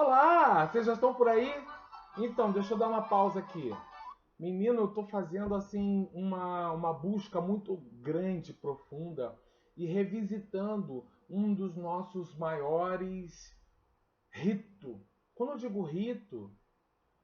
Olá, vocês já estão por aí? Então, deixa eu dar uma pausa aqui. Menino, eu tô fazendo assim uma busca muito grande, profunda e revisitando um dos nossos maiores ritos. Quando eu digo rito,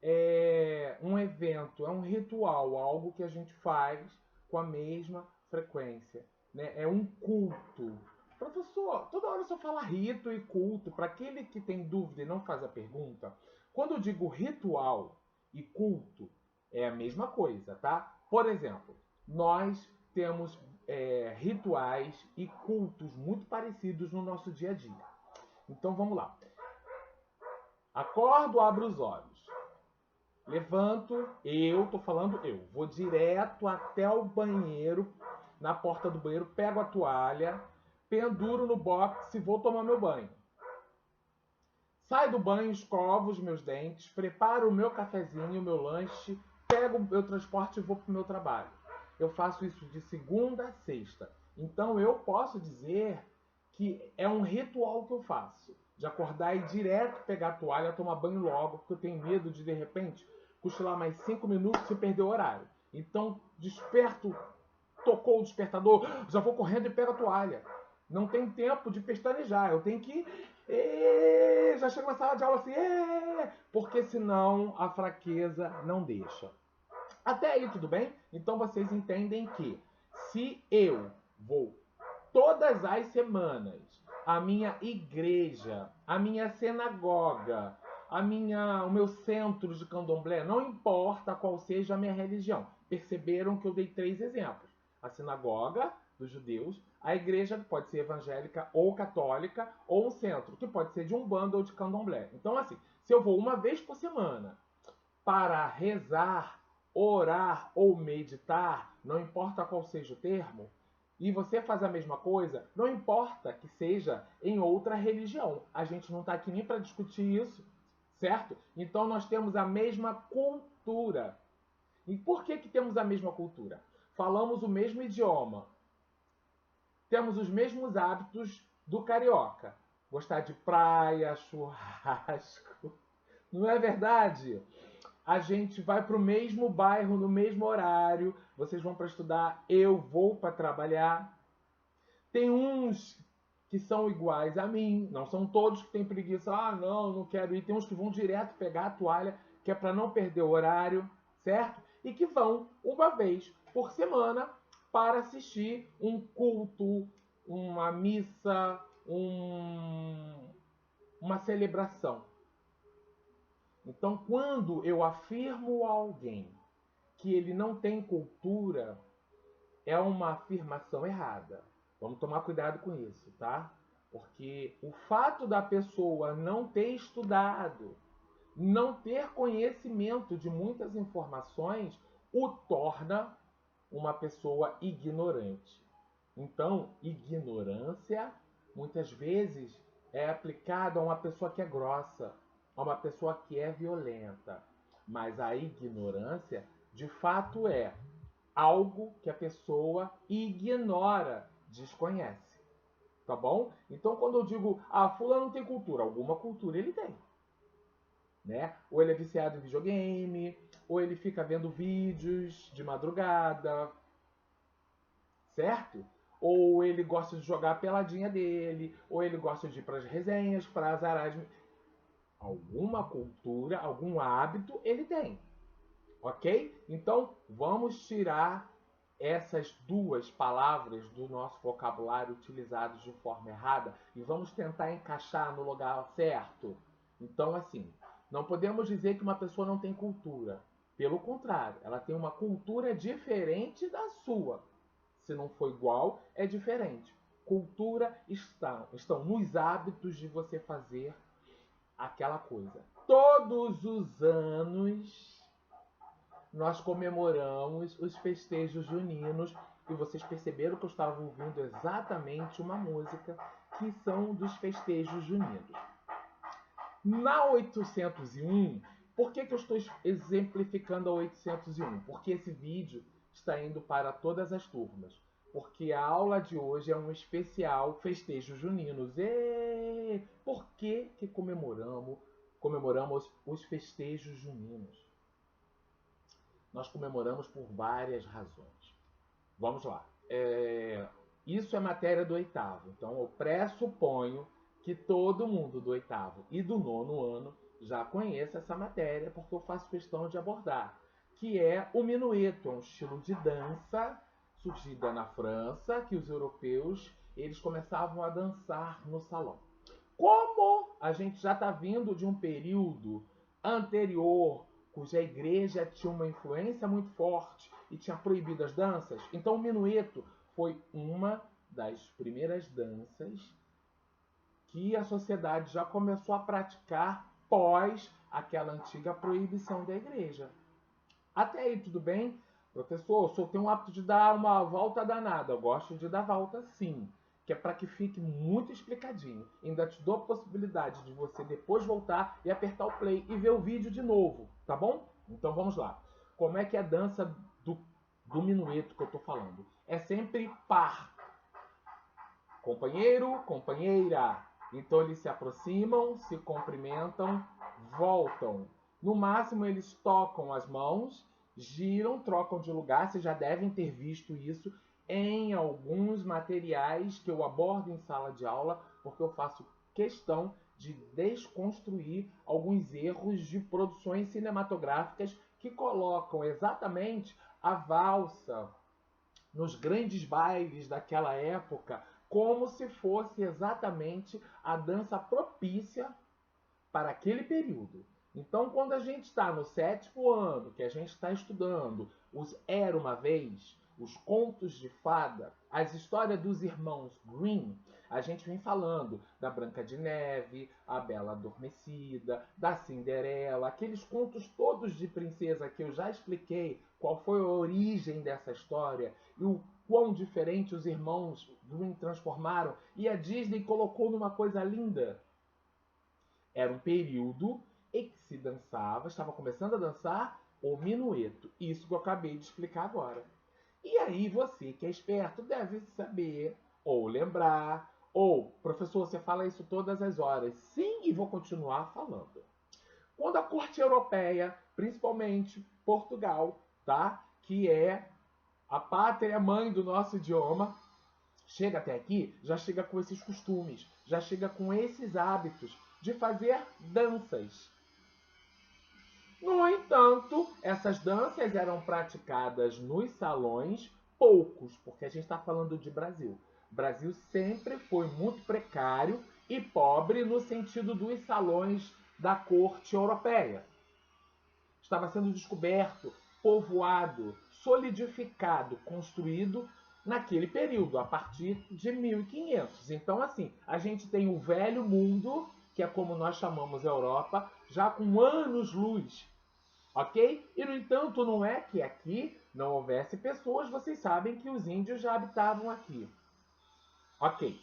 é um evento, é um ritual, algo que a gente faz com a mesma frequência, né? É um culto. Professor, toda hora só fala rito e culto. Para aquele que tem dúvida e não faz a pergunta, quando eu digo ritual e culto, é a mesma coisa, tá? Por exemplo, nós temos rituais e cultos muito parecidos no nosso dia a dia. Então vamos lá. Acordo, abro os olhos. Levanto, tô falando eu, vou direto até o banheiro, na porta do banheiro, pego a toalha, penduro no box e vou tomar meu banho. Saio do banho, escovo os meus dentes, preparo o meu cafezinho, o meu lanche, pego o meu transporte e vou para o meu trabalho. Eu faço isso de segunda a sexta. Então eu posso dizer que é um ritual que eu faço. De acordar e ir direto pegar a toalha, tomar banho logo, porque eu tenho medo de repente, cochilar mais 5 minutos e perder o horário. Então, desperto, tocou o despertador, já vou correndo e pego a toalha. Não tem tempo de pestanejar, eu tenho que. Já chego na sala de aula assim, porque senão a fraqueza não deixa. Até aí tudo bem? Então vocês entendem que se eu vou todas as semanas a minha igreja, a minha sinagoga, o meu centro de candomblé, não importa qual seja a minha religião. Perceberam que eu dei 3 exemplos. A sinagoga dos judeus, a igreja que pode ser evangélica ou católica, ou um centro, que pode ser de umbanda ou de candomblé. Então, assim, se eu vou uma vez por semana para rezar, orar ou meditar, não importa qual seja o termo, e você faz a mesma coisa, não importa que seja em outra religião. A gente não está aqui nem para discutir isso, certo? Então nós temos a mesma cultura. E por que temos a mesma cultura? Falamos o mesmo idioma, temos os mesmos hábitos do carioca. Gostar de praia, churrasco. Não é verdade? A gente vai para o mesmo bairro, no mesmo horário. Vocês vão para estudar, eu vou para trabalhar. Tem uns que são iguais a mim, não são todos que têm preguiça. Ah, não quero ir. Tem uns que vão direto pegar a toalha, que é para não perder o horário, certo? E que vão uma vez por semana para assistir um culto, uma missa, uma celebração. Então, quando eu afirmo a alguém que ele não tem cultura, é uma afirmação errada. Vamos tomar cuidado com isso, tá? Porque o fato da pessoa não ter estudado, não ter conhecimento de muitas informações, o torna uma pessoa ignorante. Então, ignorância muitas vezes é aplicada a uma pessoa que é grossa, a uma pessoa que é violenta. Mas a ignorância, de fato, é algo que a pessoa ignora, desconhece. Tá bom? Então, quando eu digo, fulano não tem cultura, alguma cultura ele tem. Né? Ou ele é viciado em videogame, ou ele fica vendo vídeos de madrugada, certo? Ou ele gosta de jogar a peladinha dele, ou ele gosta de ir para as resenhas, para as araras. Alguma cultura, algum hábito ele tem. Ok? Então, vamos tirar essas duas palavras do nosso vocabulário utilizados de forma errada e vamos tentar encaixar no lugar certo. Então, assim, não podemos dizer que uma pessoa não tem cultura. Pelo contrário, ela tem uma cultura diferente da sua. Se não for igual, é diferente. Cultura estão nos hábitos de você fazer aquela coisa. Todos os anos nós comemoramos os festejos juninos e vocês perceberam que eu estava ouvindo exatamente uma música que são dos festejos juninos. Na 801, por que eu estou exemplificando a 801? Porque esse vídeo está indo para todas as turmas. Porque a aula de hoje é um especial festejos juninos. E por que comemoramos comemoramos os festejos juninos. Nós comemoramos por várias razões. Vamos lá. Isso é matéria do oitavo. Então, eu pressuponho que todo mundo do oitavo e do nono ano já conhece essa matéria, porque eu faço questão de abordar, que é o minueto. É um estilo de dança surgida na França, que os europeus eles começavam a dançar no salão. Como a gente já está vindo de um período anterior, cuja igreja tinha uma influência muito forte e tinha proibido as danças, então o minueto foi uma das primeiras danças que a sociedade já começou a praticar pós aquela antiga proibição da igreja. Até aí, tudo bem? Professor, o senhor tem o hábito de dar uma volta danada. Eu gosto de dar volta sim, que é para que fique muito explicadinho. Ainda te dou a possibilidade de você depois voltar e apertar o play e ver o vídeo de novo, tá bom? Então vamos lá. Como é que é a dança do minueto que eu estou falando? É sempre par. Companheiro, companheira. Então eles se aproximam, se cumprimentam, voltam. No máximo eles tocam as mãos, giram, trocam de lugar. Vocês já devem ter visto isso em alguns materiais que eu abordo em sala de aula, porque eu faço questão de desconstruir alguns erros de produções cinematográficas que colocam exatamente a valsa nos grandes bailes daquela época como se fosse exatamente a dança propícia para aquele período. Então, quando a gente está no 7º ano, que a gente está estudando os Era Uma Vez, os contos de fada, as histórias dos irmãos Grimm, a gente vem falando da Branca de Neve, a Bela Adormecida, da Cinderela, aqueles contos todos de princesa que eu já expliquei qual foi a origem dessa história e o quão diferente os irmãos Grimm transformaram, e a Disney colocou numa coisa linda. Era um período em que se dançava, estava começando a dançar o minueto. Isso que eu acabei de explicar agora. E aí você que é esperto deve saber, ou lembrar, ou, professor, você fala isso todas as horas. Sim, e vou continuar falando. Quando a corte europeia, principalmente Portugal, tá? Que é a pátria mãe do nosso idioma, chega até aqui, já chega com esses costumes, já chega com esses hábitos de fazer danças. No entanto, essas danças eram praticadas nos salões, poucos, porque a gente está falando de Brasil. O Brasil sempre foi muito precário e pobre no sentido dos salões da corte europeia. Estava sendo descoberto, povoado, solidificado, construído naquele período, a partir de 1500. Então, assim, a gente tem o velho mundo, que é como nós chamamos a Europa, já com anos-luz, ok? E, no entanto, não é que aqui não houvesse pessoas, vocês sabem que os índios já habitavam aqui. Ok.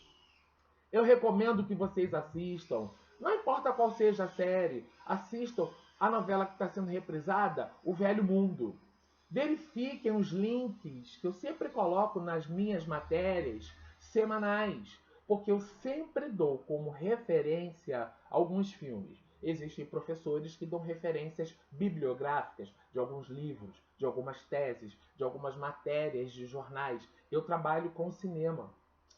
Eu recomendo que vocês assistam, não importa qual seja a série, assistam a novela que está sendo reprisada, O Velho Mundo. Verifiquem os links que eu sempre coloco nas minhas matérias semanais, porque eu sempre dou como referência alguns filmes. Existem professores que dão referências bibliográficas de alguns livros, de algumas teses, de algumas matérias de jornais. Eu trabalho com cinema,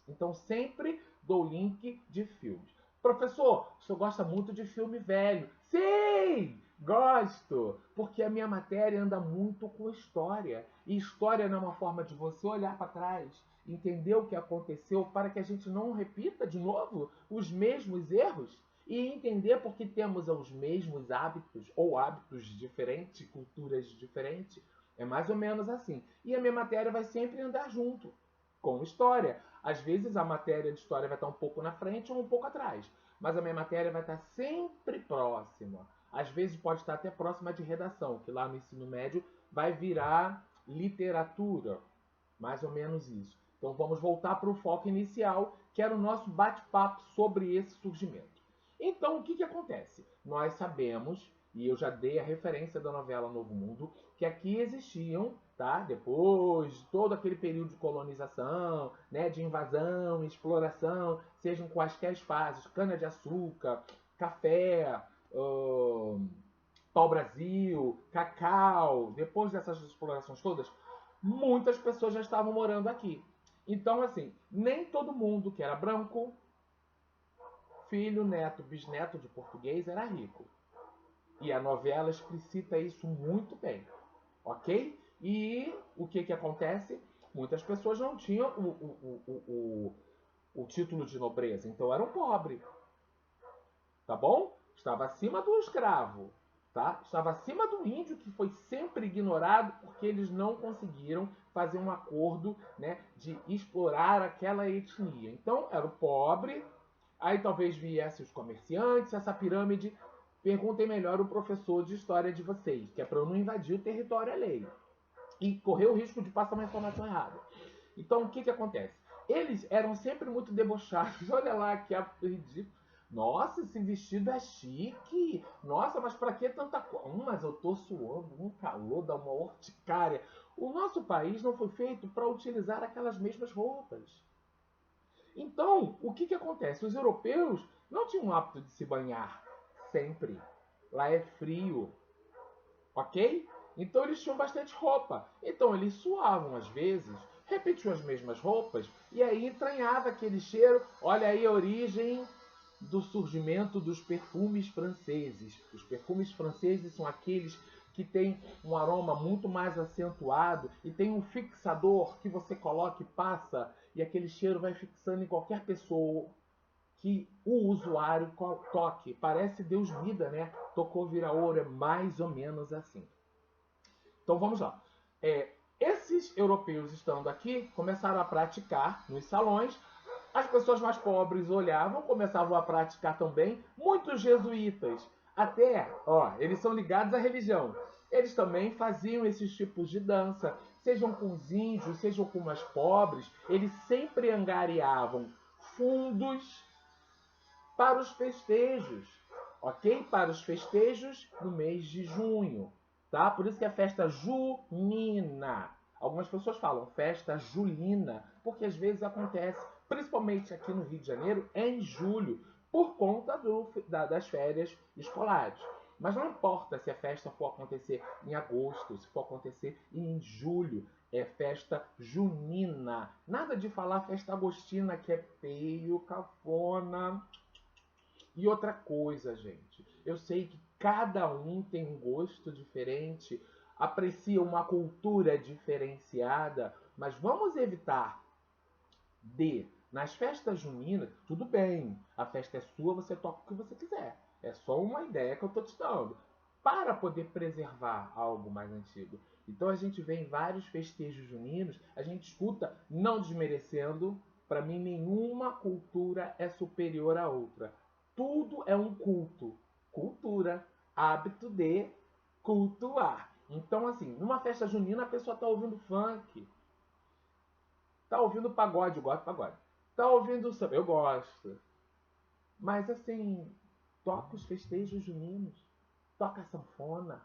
então sempre dou link de filmes. Professor, o senhor gosta muito de filme velho? Sim! Gosto! Porque a minha matéria anda muito com história. E história não é uma forma de você olhar para trás, entender o que aconteceu para que a gente não repita de novo os mesmos erros e entender porque temos os mesmos hábitos ou hábitos diferentes, culturas diferentes. É mais ou menos assim. E a minha matéria vai sempre andar junto com história. Às vezes a matéria de história vai estar um pouco na frente ou um pouco atrás, mas a minha matéria vai estar sempre próxima. Às vezes pode estar até próxima de redação, que lá no ensino médio vai virar literatura, mais ou menos isso. Então vamos voltar para o foco inicial, que era o nosso bate-papo sobre esse surgimento. Então o que acontece? Nós sabemos, e eu já dei a referência da novela Novo Mundo, que aqui existiam, tá? Depois de todo aquele período de colonização, né, de invasão, exploração, sejam quaisquer fases, cana-de-açúcar, café, pau-brasil, cacau. Depois dessas explorações todas, muitas pessoas já estavam morando aqui. Então, assim, nem todo mundo que era branco, filho, neto, bisneto de português, era rico. E a novela explicita isso muito bem, ok? E o que acontece? Muitas pessoas não tinham o título de nobreza, então eram pobres, tá bom? Estava acima do escravo, tá? Estava acima do índio, que foi sempre ignorado porque eles não conseguiram fazer um acordo, né, de explorar aquela etnia. Então era o pobre, aí talvez viessem os comerciantes, essa pirâmide. Perguntem melhor o professor de história de vocês, que é para eu não invadir o território alheio e correr o risco de passar uma informação errada. Então, o que acontece? Eles eram sempre muito debochados. Olha lá que ridículo. Nossa, esse vestido é chique. Nossa, mas para que tanta coisa? Mas eu tô suando, um calor, dá uma urticária. O nosso país não foi feito para utilizar aquelas mesmas roupas. Então, o que acontece? Os europeus não tinham o hábito de se banhar sempre. Lá é frio, ok? Então eles tinham bastante roupa. Então eles suavam às vezes, repetiam as mesmas roupas e aí entranhava aquele cheiro. Olha aí a origem do surgimento dos perfumes franceses. Os perfumes franceses são aqueles que têm um aroma muito mais acentuado e tem um fixador que você coloca e passa e aquele cheiro vai fixando em qualquer pessoa que o usuário toque. Parece Deus vida, né? Tocou vira ouro, é mais ou menos assim. Então vamos lá. Esses europeus estando aqui começaram a praticar nos salões. As pessoas mais pobres olhavam, começavam a praticar também. Muitos jesuítas, até, eles são ligados à religião. Eles também faziam esses tipos de dança, sejam com os índios, sejam com os pobres. Eles sempre angariavam fundos para os festejos, ok? Para os festejos no mês de junho, tá? Por isso que é festa junina. Algumas pessoas falam festa julina, porque às vezes acontece, principalmente aqui no Rio de Janeiro, em julho, por conta das férias escolares. Mas não importa se a festa for acontecer em agosto, se for acontecer em julho, é festa junina. Nada de falar festa agostina, que é feio, cafona. E outra coisa, gente, eu sei que cada um tem um gosto diferente, aprecia uma cultura diferenciada, mas vamos evitar nas festas juninas, tudo bem, a festa é sua, você toca o que você quiser. É só uma ideia que eu estou te dando, para poder preservar algo mais antigo. Então a gente vê em vários festejos juninos, a gente escuta, não desmerecendo, para mim nenhuma cultura é superior à outra. Tudo é um culto. Cultura, hábito de cultuar. Então, assim, numa festa junina a pessoa está ouvindo funk, está ouvindo pagode, eu gosto de pagode, está ouvindo samba, eu gosto. Mas, assim, toca os festejos juninos, toca a sanfona.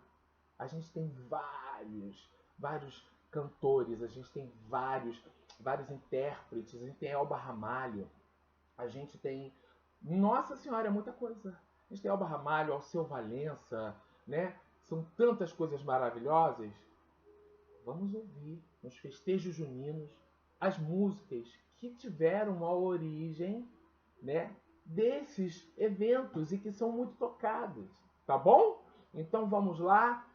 A gente tem vários cantores, a gente tem vários intérpretes, a gente tem Elba Ramalho, a gente tem... Nossa Senhora, é muita coisa. A gente tem Elba Ramalho, Alceu Valença, né? São tantas coisas maravilhosas. Vamos ouvir nos festejos juninos as músicas que tiveram a origem, né, desses eventos e que são muito tocados, tá bom? Então vamos lá.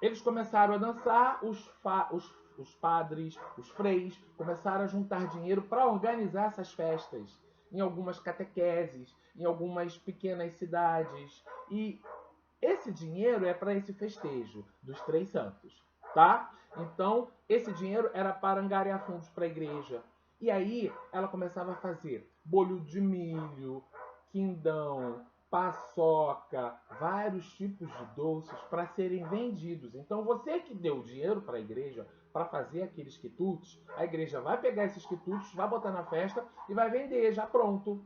Eles começaram a dançar, os padres, os freis, começaram a juntar dinheiro para organizar essas festas em algumas catequeses, em algumas pequenas cidades. E esse dinheiro é para esse festejo dos Três Santos, tá? Então, esse dinheiro era para angariar fundos para a igreja. E aí, ela começava a fazer bolho de milho, quindão, paçoca, vários tipos de doces para serem vendidos. Então, você que deu dinheiro para a igreja para fazer aqueles quitutes, a igreja vai pegar esses quitutes, vai botar na festa e vai vender já pronto.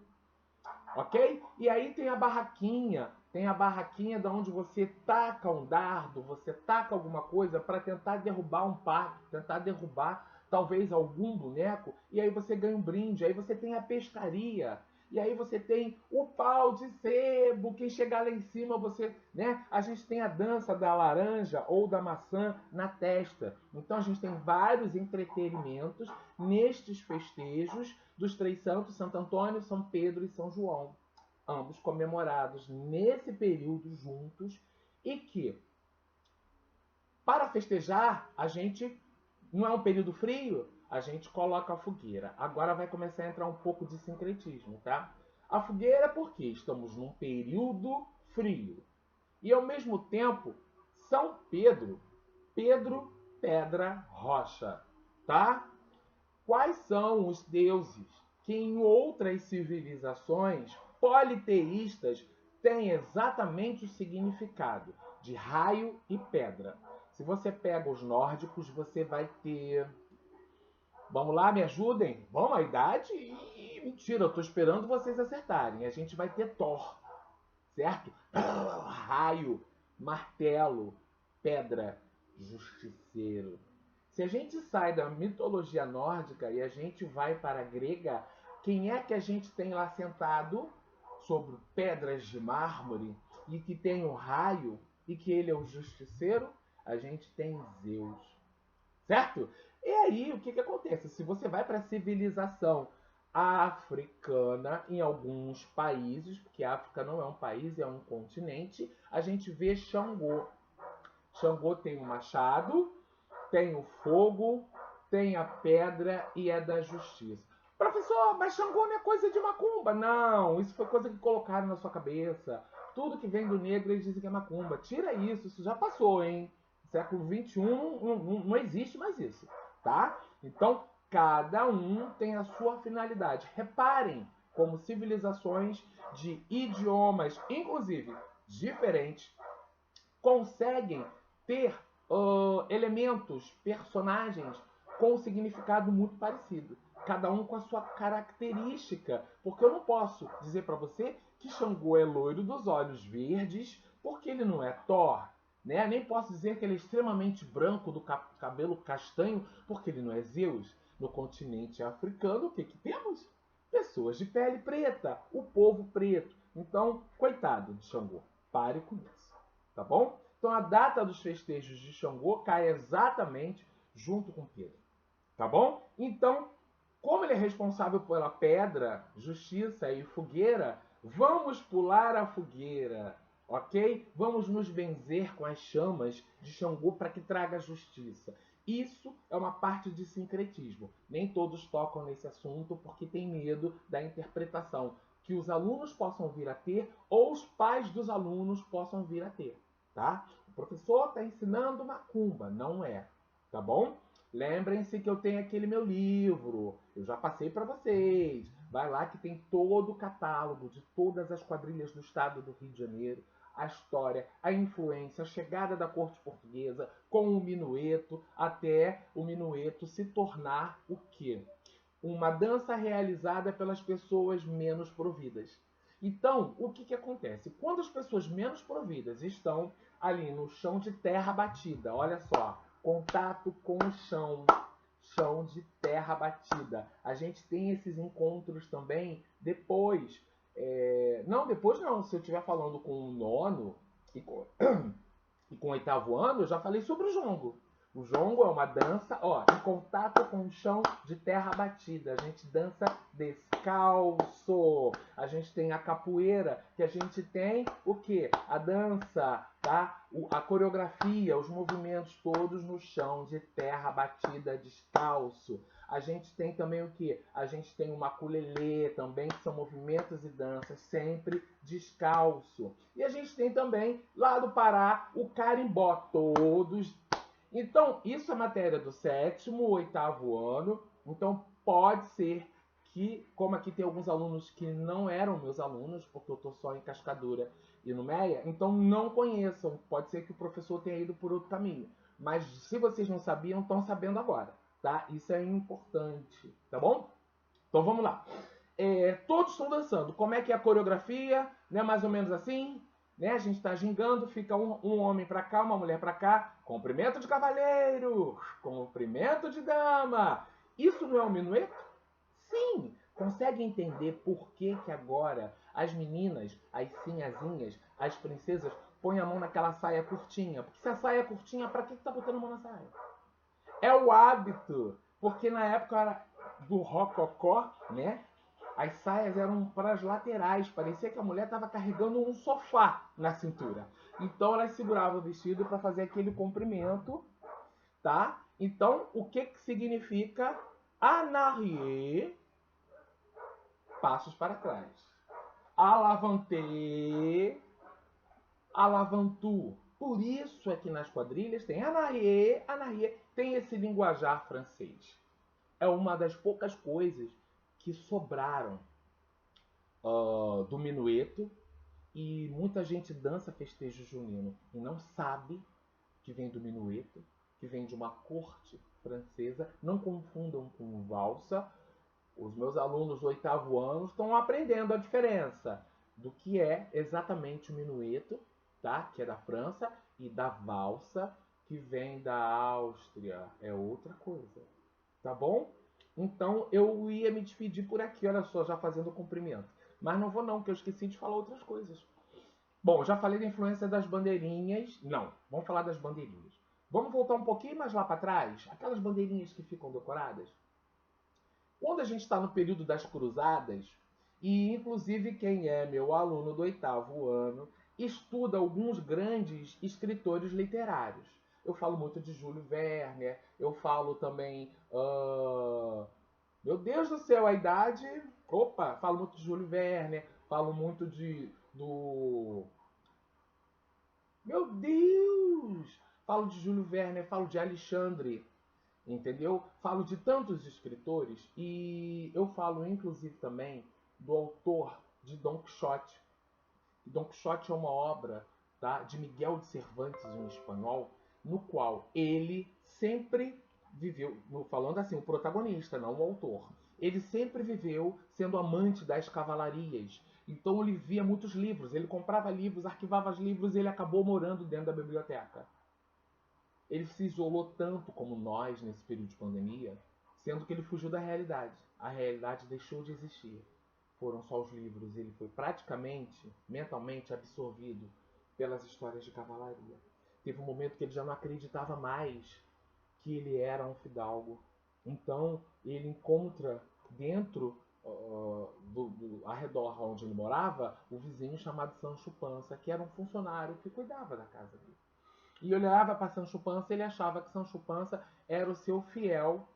Ok? E aí tem a barraquinha de onde você taca um dardo, você taca alguma coisa para tentar derrubar um pato, tentar derrubar talvez algum boneco, e aí você ganha um brinde. Aí você tem a pescaria. e aí você tem o pau de sebo, quem chegar lá em cima, você, né? A gente tem a dança da laranja ou da maçã na testa. Então a gente tem vários entretenimentos nestes festejos dos três santos, Santo Antônio, São Pedro e São João, ambos comemorados nesse período juntos, e que, para festejar, a gente, não é um período frio, a gente coloca a fogueira. Agora vai começar a entrar um pouco de sincretismo, tá? A fogueira porque estamos num período frio. E ao mesmo tempo, São Pedro, Pedro, pedra, rocha, tá? Quais são os deuses que em outras civilizações politeístas têm exatamente o significado de raio e pedra? Se você pega os nórdicos, você vai ter... Vamos lá, me ajudem? Vamos, a idade? Ih, mentira, eu tô esperando vocês acertarem. A gente vai ter Thor, certo? Raio, martelo, pedra, justiceiro. Se a gente sai da mitologia nórdica e a gente vai para a grega, quem é que a gente tem lá sentado sobre pedras de mármore e que tem o raio e que ele é o justiceiro? A gente tem Zeus, certo? E aí, o que, que acontece? Se você vai para a civilização africana, em alguns países, porque a África não é um país, é um continente, a gente vê Xangô. Xangô tem o machado, tem o fogo, tem a pedra e é da justiça. Professor, mas Xangô não é coisa de macumba. Não, isso foi coisa que colocaram na sua cabeça. Tudo que vem do negro eles dizem que é macumba. Tira isso já passou, hein? Século XXI não existe mais isso, tá? Então, cada um tem a sua finalidade. Reparem como civilizações de idiomas, inclusive diferentes, conseguem ter elementos, personagens com um significado muito parecido. Cada um com a sua característica. Porque eu não posso dizer para você que Xangô é loiro dos olhos verdes, porque ele não é Thor. Né? Nem posso dizer que ele é extremamente branco, do cabelo castanho, porque ele não é Zeus. No continente africano, o que, que temos? Pessoas de pele preta, o povo preto. Então, coitado de Xangô, pare com isso. Tá bom? Então a data dos festejos de Xangô cai exatamente junto com Pedro. Tá bom? Então, como ele é responsável pela pedra, justiça e fogueira, vamos pular a fogueira, ok? Vamos nos benzer com as chamas de Xangô para que traga justiça. Isso é uma parte de sincretismo. Nem todos tocam nesse assunto porque tem medo da interpretação que os alunos possam vir a ter ou os pais dos alunos possam vir a ter. Tá? O professor está ensinando macumba, não é, tá bom? Lembrem-se que eu tenho aquele meu livro, eu já passei para vocês. Vai lá que tem todo o catálogo de todas as quadrilhas do estado do Rio de Janeiro, a história, a influência, a chegada da corte portuguesa com o minueto, até o minueto se tornar o quê? Uma dança realizada pelas pessoas menos providas. Então, o que, que acontece? Quando as pessoas menos providas estão ali no chão de terra batida, olha só, contato com o chão, chão de terra batida. A gente tem esses encontros também depois. Não, depois não. Se eu estiver falando com o nono e com o oitavo ano, eu já falei sobre o jongo. O jongo é uma dança, ó, em contato com o chão de terra batida. A gente dança descalço. A gente tem a capoeira, que a gente tem o quê? A dança, tá? A coreografia, os movimentos todos no chão de terra batida descalço. A gente tem também o quê? A gente tem o maculelê também, que são movimentos e danças sempre descalço. E a gente tem também, lá do Pará, o carimbó, todos. Então, isso é matéria do 7º, 8º ano. Então, pode ser que, como aqui tem alguns alunos que não eram meus alunos, porque eu estou só em Cascadura e no Meia, então não conheçam. Pode ser que o professor tenha ido por outro caminho. Mas se vocês não sabiam, estão sabendo agora, tá? Isso é importante, tá bom? Então, vamos lá. Todos estão dançando. Como é que é a coreografia? Né? Mais ou menos assim? Né? A gente está gingando, fica um homem para cá, uma mulher para cá. Cumprimento de cavaleiro, cumprimento de dama. Isso não é um minueto? Sim, Consegue entender por que que agora as meninas, as sinhazinhas, as princesas, põem a mão naquela saia curtinha? Porque se a saia é curtinha, pra que tá botando a mão na saia? É o hábito. Porque na época do rococó, né? As saias eram para as laterais. Parecia que a mulher estava carregando um sofá na cintura. Então elas seguravam o vestido para fazer aquele comprimento, tá? Então, o que que significa en arrière? Passos para trás. Alavanter, alavantou. Por isso é que nas quadrilhas tem en arrière, tem esse linguajar francês. É uma das poucas coisas que sobraram do minueto, e muita gente dança festejo junino e não sabe que vem do minueto, que vem de uma corte francesa. Não confundam com valsa. Os meus alunos do 8º ano estão aprendendo a diferença do que é exatamente o minueto, tá? Que é da França, e da valsa, que vem da Áustria. É outra coisa, tá bom? Então eu ia me despedir por aqui, olha só, já fazendo o cumprimento. Mas não vou não, porque eu esqueci de falar outras coisas. Bom, já falei da influência das bandeirinhas. Não, vamos falar das bandeirinhas. Vamos voltar um pouquinho mais lá para trás? Aquelas bandeirinhas que ficam decoradas. Quando a gente está no período das cruzadas, e inclusive quem é meu aluno do 8º ano, estuda alguns grandes escritores literários. Eu falo muito de Júlio Verne, eu falo também... Meu Deus do céu, a idade... Opa, falo muito de Júlio Verne, falo muito do... Meu Deus! Falo de Júlio Verne, falo de Alexandre, entendeu? Falo de tantos escritores, e eu falo inclusive também do autor de Don Quixote. Don Quixote é uma obra, tá, de Miguel de Cervantes, em espanhol, no qual ele sempre viveu, falando assim, o protagonista, não o autor, ele sempre viveu sendo amante das cavalarias. Então ele via muitos livros, ele comprava livros, arquivava os livros, e ele acabou morando dentro da biblioteca. Ele se isolou tanto como nós nesse período de pandemia, sendo que ele fugiu da realidade. A realidade deixou de existir. Foram só os livros. Ele foi praticamente, mentalmente, absorvido pelas histórias de cavalaria. Teve um momento que ele já não acreditava mais que ele era um fidalgo. Então, ele encontra dentro, ao redor onde ele morava, o vizinho chamado Sancho Panza, que era um funcionário que cuidava da casa dele. E ele olhava para Sancho Panza e ele achava que Sancho Panza era o seu fiel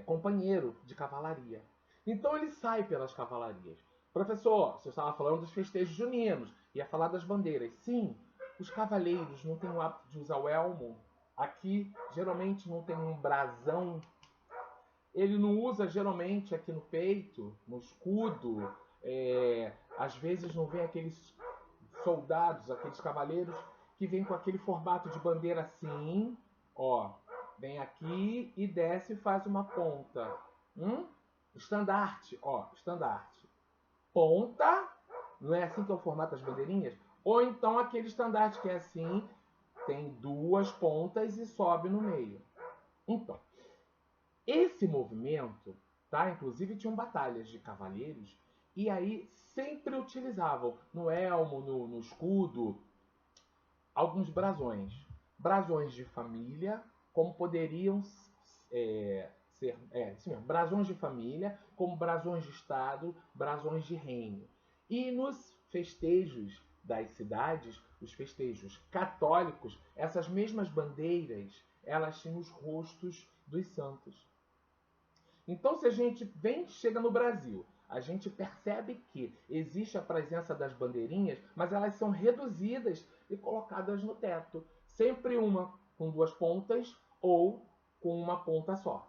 companheiro de cavalaria. Então ele sai pelas cavalarias. Professor, você estava falando dos festejos juninos, ia falar das bandeiras. Sim, os cavaleiros não têm o hábito de usar o elmo. Aqui, geralmente, não tem um brasão. Ele não usa, geralmente, aqui no peito, no escudo. Às vezes não vem aqueles soldados, aqueles cavaleiros que vêm com aquele formato de bandeira assim, ó. Vem aqui e desce e faz uma ponta. Estandarte, ó, estandarte. Ponta, não é assim que é o formato das bandeirinhas? Ou então aquele estandarte que é assim, tem duas pontas e sobe no meio. Então, esse movimento, tá? Inclusive tinham batalhas de cavaleiros, e aí sempre utilizavam no elmo, no escudo, alguns brasões. Brasões de família, como poderiam ser brasões de família, como brasões de Estado, brasões de reino. E nos festejos das cidades, os festejos católicos, essas mesmas bandeiras, elas tinham os rostos dos santos. Então, se a gente chega no Brasil, a gente percebe que existe a presença das bandeirinhas, mas elas são reduzidas e colocadas no teto. Sempre uma com duas pontas ou com uma ponta só.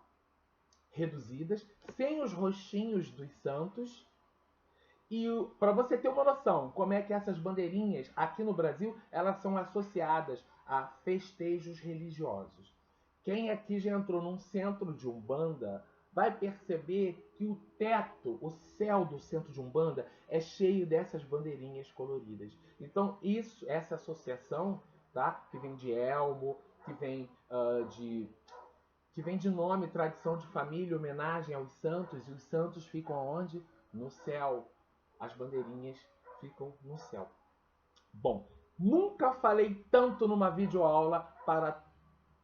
Reduzidas, sem os rostinhos dos santos. E para você ter uma noção, como é que essas bandeirinhas aqui no Brasil, elas são associadas a festejos religiosos. Quem aqui já entrou num centro de Umbanda vai perceber que o teto, o céu do centro de Umbanda é cheio dessas bandeirinhas coloridas. Então essa associação, tá? Que vem de elmo, que vem de que vem de nome, tradição de família, homenagem aos santos, e os santos ficam aonde? No céu. As bandeirinhas ficam no céu. Bom, nunca falei tanto numa videoaula para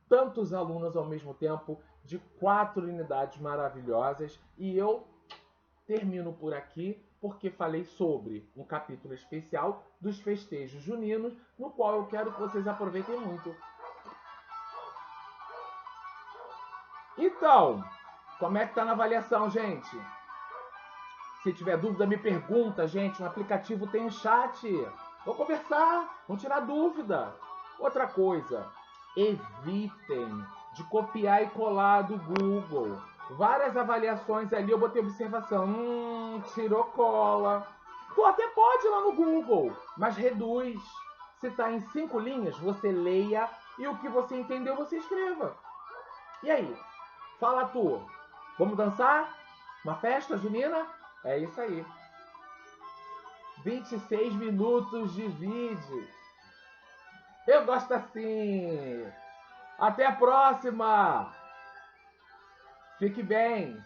tantos alunos ao mesmo tempo, de 4 unidades maravilhosas, e eu termino por aqui porque falei sobre um capítulo especial dos festejos juninos, no qual eu quero que vocês aproveitem muito. Então, como é que tá na avaliação, gente? Se tiver dúvida, me pergunta, gente. No aplicativo tem um chat. Vamos conversar, vamos tirar dúvida. Outra coisa, evitem de copiar e colar do Google. Várias avaliações ali, eu botei observação. Tirou cola. Tu até pode ir lá no Google, mas reduz. Se está em 5 linhas, você leia e o que você entendeu, você escreva. E aí? Fala tu. Vamos dançar? Uma festa junina? É isso aí. 26 minutos de vídeo. Eu gosto assim. Até a próxima. Fique bem.